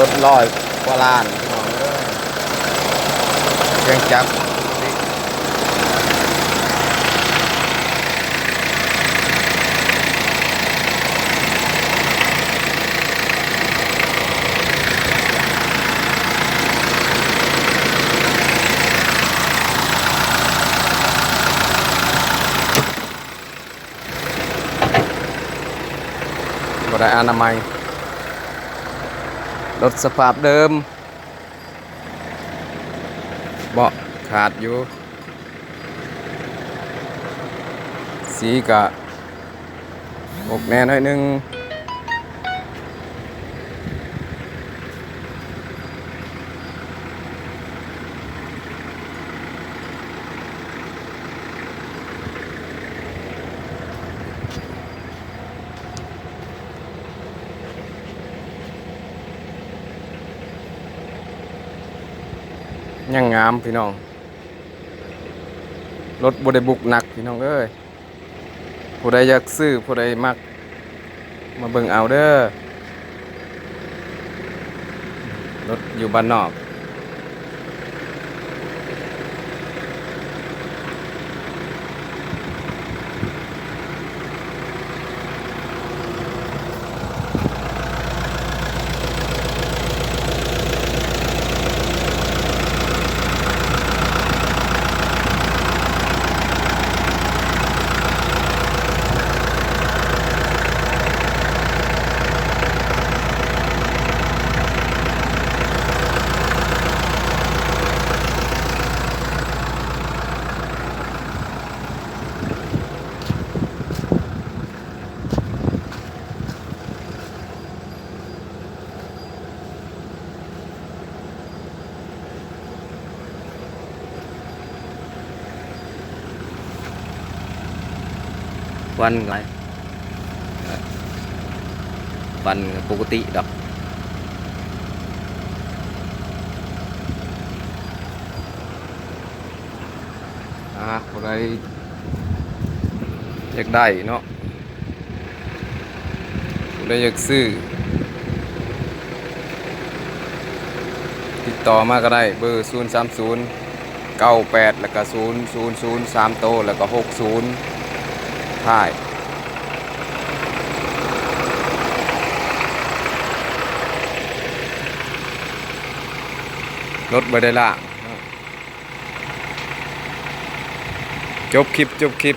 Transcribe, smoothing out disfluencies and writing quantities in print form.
ถ100 กว่าล้านพี่น้องเอ้ยเครื่องจักรบ่ได้อนามัยรถสภาพเดิมเบาะขาดอยู่สีกะอกแน่น้อยนึงยังงามพี่น้องรถบ่ได้บุกหนักพี่น้องเอ้ยผู้ใดอยากซื้อผู้ใดมักมาเบิ่งเอาเด้อรถอยู่บ้านนอกวันไรวันปกติดอกผู้ใดอยากได้เนาะผู้ใดอยากซื้อติดต่อมาก็ได้เบอร์03098แล้วก็000 3โตแล้วก็60ท้ายรถบ่ได้ล่างจบคลิป